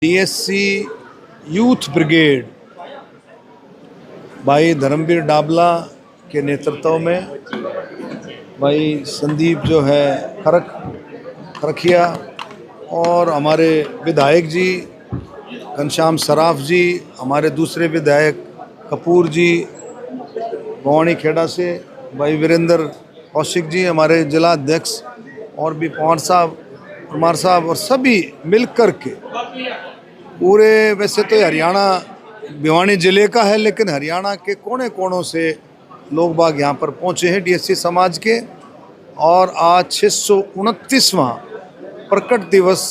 DSC youth brigade भाई धर्मवीर डाबला के नेतृत्व में भाई संदीप जो है खरखिया और हमारे विधायक जी घनश्याम सराफ जी, हमारे दूसरे विधायक कपूर जी भवानी खेड़ा से, भाई वीरेंद्र कौशिक जी हमारे जिला अध्यक्ष, और भी कुमार साहब और सभी मिलकर के पूरे, वैसे तो हरियाणा भिवानी ज़िले का है लेकिन हरियाणा के कोने कोनों से लोग बाग यहाँ पर पहुँचे हैं डीएससी समाज के। और आज 629वां प्रकट दिवस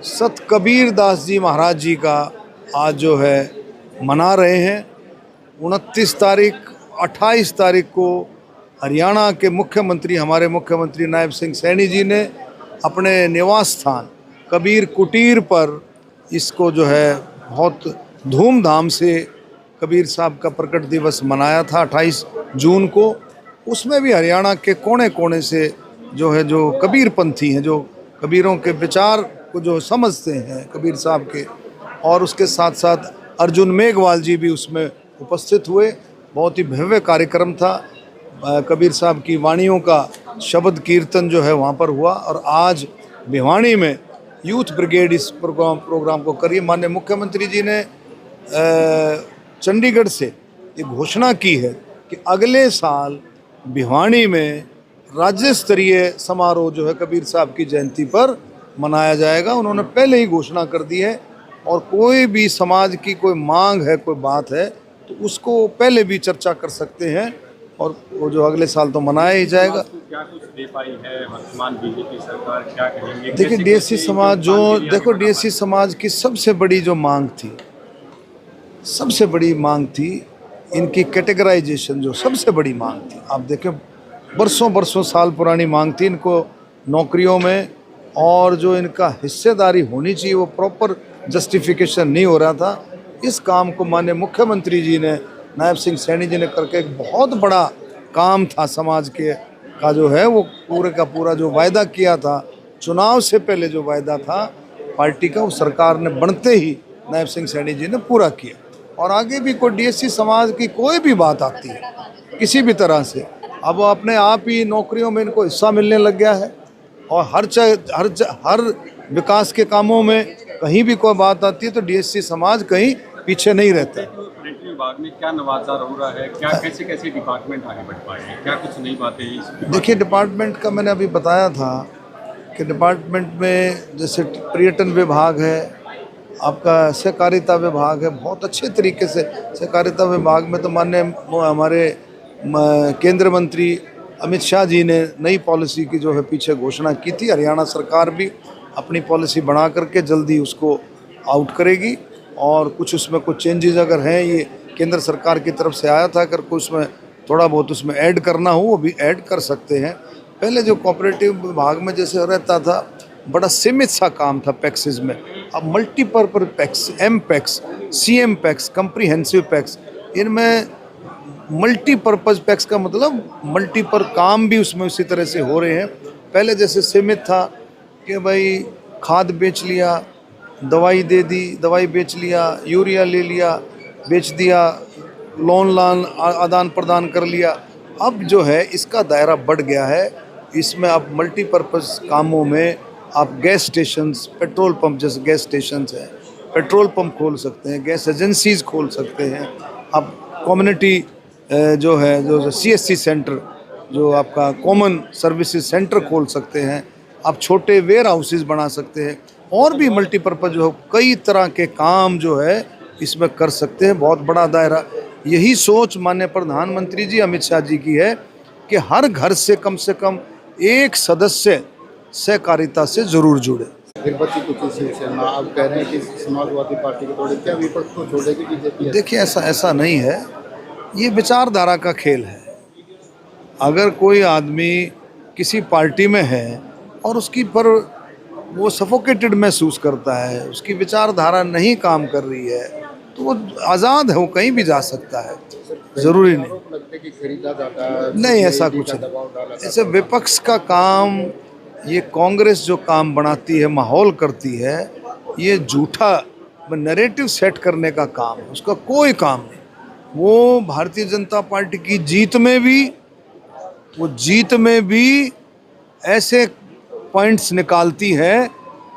संत कबीर दास जी महाराज जी का आज जो है मना रहे हैं। 29 तारीख 28 तारीख को हरियाणा के मुख्यमंत्री, हमारे मुख्यमंत्री नायब सिंह सैनी जी ने अपने निवास स्थान कबीर कुटीर पर इसको जो है बहुत धूमधाम से कबीर साहब का प्रकट दिवस मनाया था 28 जून को। उसमें भी हरियाणा के कोने कोने से जो है, जो कबीर पंथी हैं, जो कबीरों के विचार को जो समझते हैं कबीर साहब के, और उसके साथ साथ अर्जुन मेघवाल जी भी उसमें उपस्थित हुए। बहुत ही भव्य कार्यक्रम था। कबीर साहब की वाणियों का शब्द कीर्तन जो है वहाँ पर हुआ। और आज भिवानी में यूथ ब्रिगेड इस प्रोग्राम को करी। माननीय मुख्यमंत्री जी ने चंडीगढ़ से ये घोषणा की है कि अगले साल भिवानी में राज्य स्तरीय समारोह जो है कबीर साहब की जयंती पर मनाया जाएगा। उन्होंने पहले ही घोषणा कर दी है, और कोई भी समाज की कोई मांग है, कोई बात है, तो उसको पहले भी चर्चा कर सकते हैं, और वो जो अगले साल तो मनाया ही जाएगा। क्या कुछ दे पाई है वर्तमान बीजेपी सरकार, क्या कहेंगे? देखिए डीएससी समाज जो, देखो डीएससी समाज की सबसे बड़ी जो मांग थी, सबसे बड़ी मांग थी इनकी कैटेगराइजेशन, जो सबसे बड़ी मांग थी। आप देखें बरसों साल पुरानी मांग थी इनको नौकरियों में, और जो इनका हिस्सेदारी होनी चाहिए वो प्रॉपर जस्टिफिकेशन नहीं हो रहा था। इस काम को माननीय मुख्यमंत्री जी ने, नायब सिंह सैनी जी ने करके एक बहुत बड़ा काम था समाज के का जो है वो पूरे का पूरा जो वायदा किया था चुनाव से पहले, जो वायदा था पार्टी का, वो सरकार ने बनते ही नायब सिंह सैनी जी ने पूरा किया। और आगे भी कोई डीएससी समाज की कोई भी बात आती है किसी भी तरह से, अब अपने आप ही नौकरियों में इनको हिस्सा मिलने लग गया है। और हर विकास के कामों में कहीं भी कोई बात आती है तो डीएससी समाज कहीं पीछे नहीं रहता। विभाग में क्या नवाचार हो रहा है, क्या कैसे डिपार्टमेंट आगे बढ़ पाए हैं, क्या कुछ नई बातें? देखिए डिपार्टमेंट का मैंने अभी बताया था कि डिपार्टमेंट में जैसे पर्यटन विभाग है, आपका सहकारिता विभाग है, बहुत अच्छे तरीके से सहकारिता विभाग में तो माननीय हमारे केंद्रीय मंत्री अमित शाह जी ने नई पॉलिसी की जो है पीछे घोषणा की थी। हरियाणा सरकार भी अपनी पॉलिसी बना करके जल्दी उसको आउट करेगी, और कुछ उसमें कुछ चेंजेस अगर हैं, ये केंद्र सरकार की तरफ से आया था, अगर कुछ उसमें थोड़ा बहुत उसमें ऐड करना हो वो भी ऐड कर सकते हैं। पहले जो कोऑपरेटिव विभाग में जैसे रहता था, बड़ा सीमित सा काम था पैक्सेस में, अब multipurpose PACS, M PACS, CM PACS, comprehensive PACS, इनमें मल्टीपर्पज़ पैक्स का मतलब मल्टीपर काम भी उसमें उसी तरह से हो रहे हैं। पहले जैसे सीमित था कि भाई खाद बेच लिया, दवाई दे दी, दवाई बेच लिया, यूरिया ले लिया बेच दिया, लोन आदान प्रदान कर लिया। अब जो है इसका दायरा बढ़ गया है। इसमें आप मल्टीपर्पज़ कामों में आप गैस स्टेशंस, पेट्रोल पंप जैसे गैस स्टेशंस हैं, पेट्रोल पंप खोल सकते हैं, गैस एजेंसीज खोल सकते हैं, आप कम्युनिटी जो है जो CSC सेंटर, जो आपका कॉमन सर्विसेज सेंटर खोल सकते हैं, आप छोटे वेयर हाउसेज बना सकते हैं, और भी मल्टीपर्पज़ जो कई तरह के काम जो है इसमें कर सकते हैं। बहुत बड़ा दायरा। यही सोच माननीय प्रधानमंत्री जी अमित शाह जी की है कि हर घर से कम एक सदस्य सहकारिता से ज़रूर जुड़े। शिवसेना आप कह रहे हैं कि समाजवादी पार्टी को तोड़े, क्या विपक्ष को छोड़ेगी बीजेपी? देखिए ऐसा नहीं है, ये विचारधारा का खेल है। अगर कोई आदमी किसी पार्टी में है और उसकी पर वो सफोकेटेड महसूस करता है, उसकी विचारधारा नहीं काम कर रही है, तो वो आज़ाद है, वो कहीं भी जा सकता है, ज़रूरी नहीं। नहीं ऐसा कुछ नहीं। ऐसे विपक्ष का काम, ये कांग्रेस जो काम बनाती है, माहौल करती है, ये झूठा नैरेटिव सेट करने का काम है, उसका कोई काम नहीं। वो भारतीय जनता पार्टी की जीत में भी ऐसे पॉइंट्स निकालती है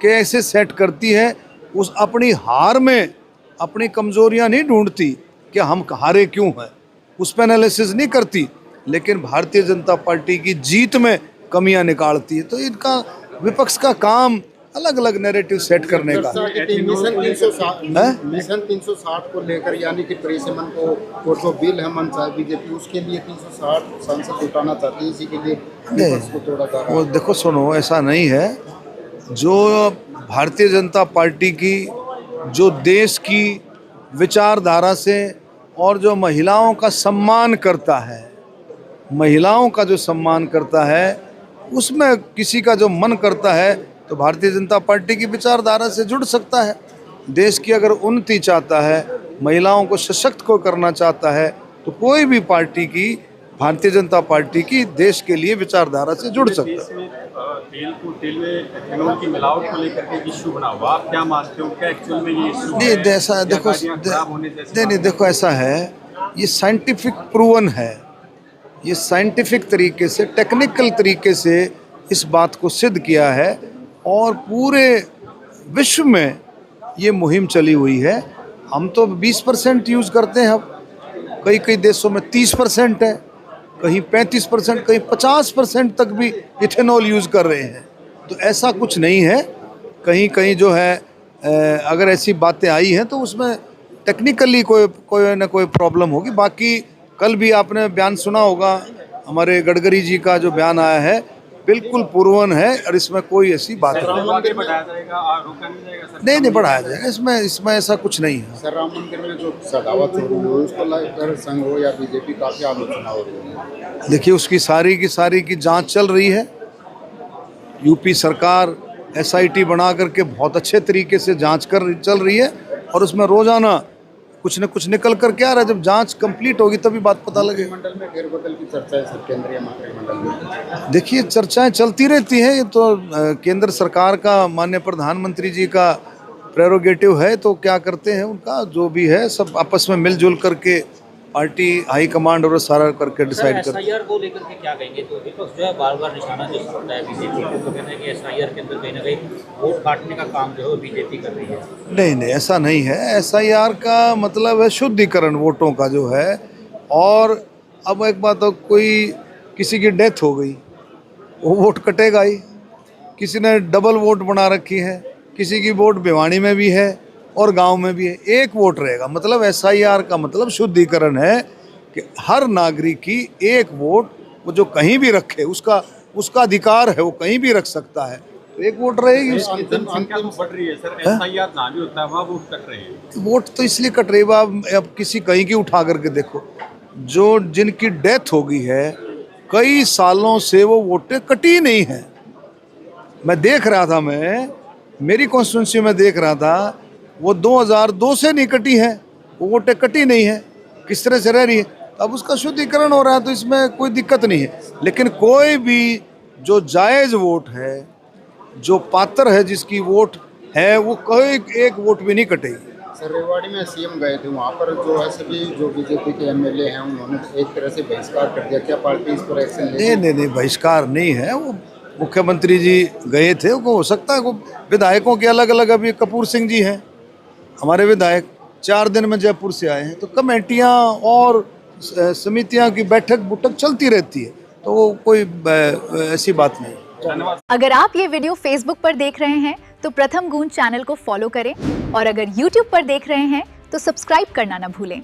कि ऐसे सेट करती है, उस अपनी हार में अपनी कमजोरियां नहीं ढूंढती कि हम हारे क्यों हैं, उस पर एनालिसिस नहीं करती, लेकिन भारतीय जनता पार्टी की जीत में कमियां निकालती है। तो इनका विपक्ष का काम अलग अलग नैरेटिव सेट करने का। मिशन 360 को लेकर, यानी कि ट्रेसिमन को और जो बिल है मंशा बीजेपी, उसके लिए 360 सांसद जुटाना चाहती है, इसी के लिए विपक्ष को तोड़ा जा रहा है। वो देखो सुनो, ऐसा नहीं है। जो भारतीय जनता पार्टी की, जो देश की विचारधारा से और जो महिलाओं का सम्मान करता है, महिलाओं का जो सम्मान करता है, उसमें किसी का जो मन करता है तो भारतीय जनता पार्टी की विचारधारा से जुड़ सकता है। देश की अगर उन्नति चाहता है, महिलाओं को सशक्त को करना चाहता है, तो कोई भी पार्टी की, भारतीय जनता पार्टी की देश के लिए विचारधारा से जुड़ सकता है। तेल में एथेनॉल की मिलावट को लेकर के इश्यू बना हुआ, आप क्या मानते हो, क्या एक्चुअल में ये इश्यू नहीं, ऐसा देखो, नहीं देखो, ऐसा है, ये साइंटिफिक प्रूवन है, ये साइंटिफिक तरीके से, टेक्निकल तरीके से इस बात को सिद्ध किया है, और पूरे विश्व में ये मुहिम चली हुई है। हम तो 20% यूज़ करते हैं, अब कई देशों में 30% है, कहीं 35%, कहीं 50% तक भी इथेनॉल यूज़ कर रहे हैं। तो ऐसा कुछ नहीं है, कहीं जो है अगर ऐसी बातें आई हैं तो उसमें टेक्निकली कोई ना कोई प्रॉब्लम होगी। बाकी कल भी आपने बयान सुना होगा, हमारे गडकरी जी का जो बयान आया है बिल्कुल पूर्वन है, और इसमें कोई ऐसी बात नहीं, बढ़ाया जाएगा, इसमें ऐसा कुछ नहीं है। सर, राम मंदिर में जो सदावत हो रही है उसको लेकर संघ हो या बीजेपी काफी आलोचना हो रही है। देखिए, उसकी सारी की जांच चल रही है। यूपी सरकार SIT बना करके बहुत अच्छे तरीके से जांच चल रही है, और उसमें रोजाना कुछ न कुछ निकल कर क्या रहा है। जब जांच कंप्लीट होगी तभी बात पता लगेगा। मंडल में फेरबदल की चर्चा है सर, केंद्रीय मंत्रिमंडल में। देखिए, चर्चाएं चलती रहती हैं, ये तो केंद्र सरकार का, माननीय प्रधानमंत्री जी का प्रेरोगेटिव है, तो क्या करते हैं उनका जो भी है, सब आपस में मिलजुल करके पार्टी हाई कमांड और सारा करके डिसाइड करते हैं। SIR को लेकर के क्या कहेंगे? तो विपक्ष जो है बार-बार निशाना जो साधता है बीजेपी को, तो कहते हैं कि SIR के अंदर कहीं ना कहीं वोट काटने का काम जो है बीजेपी कर रही है। नहीं, ऐसा नहीं है। SIR का मतलब है शुद्धिकरण वोटों का जो है। और अब एक बात हो, कोई किसी की डेथ हो गई, वो वोट कटेगा ही। किसी ने डबल वोट बना रखी है, किसी की वोट भिवानी में भी है और गांव में भी है, एक वोट रहेगा। मतलब SIR का मतलब शुद्धिकरण है कि हर नागरिक की एक वोट, वो जो कहीं भी रखे, उसका अधिकार है, वो कहीं भी रख सकता है, तो एक वोट रहेगी उसकी। संख्या तो बढ़ रही है सर, SIR ना भी होता है वहाँ वोट कट रहे हैं। वोट तो इसलिए कट रही है, अब किसी कहीं की उठा करके देखो, जो जिनकी डेथ हो गई है, कई सालों से वो वोटें कटी नहीं है। मैं देख रहा था, मेरी कॉन्स्टिट्यूंसी में देख रहा था, वो 2002 से नहीं कटी है, वो वोटें कटी नहीं है, किस तरह से रह रही है। अब उसका शुद्धिकरण हो रहा है, तो इसमें कोई दिक्कत नहीं है। लेकिन कोई भी जो जायज़ वोट है, जो पात्र है, जिसकी वोट है, वो कोई एक वोट भी नहीं कटेगी। सर, रेवाड़ी में CM गए थे, वहाँ पर जो है सभी जो बीजेपी के MLA हैं उन्होंने एक तरह से बहिष्कार कर दिया। क्या पार्टी इस पर एक्शन लेगी? नहीं, बहिष्कार नहीं है। वो मुख्यमंत्री जी गए थे, वो हो सकता है, वो विधायकों के अलग अलग, अभी कपूर सिंह जी हैं हमारे विधायक, 4 दिन में जयपुर से आए हैं, तो कमेटियाँ और समितियाँ की बैठक चलती रहती है, तो वो कोई ऐसी बात नहीं। अगर आप ये वीडियो Facebook पर देख रहे हैं तो प्रथम गूंज चैनल को फॉलो करें, और अगर YouTube पर देख रहे हैं तो सब्सक्राइब करना न भूलें।